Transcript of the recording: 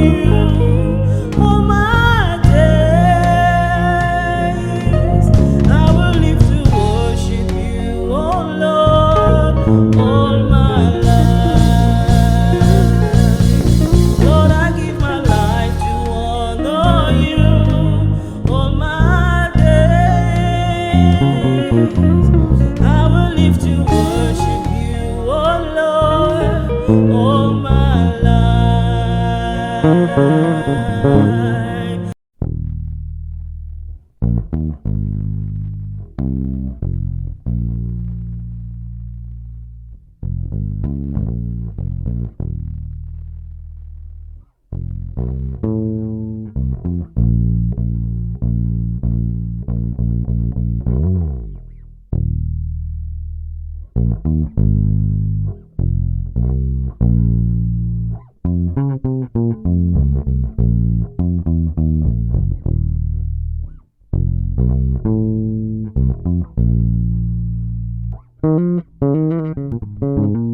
you all my days. I will live to worship you, oh Lord, all my life. Lord, I give my life to honor you all my days. I will live to worship you, oh Lord, all my life. Thank you.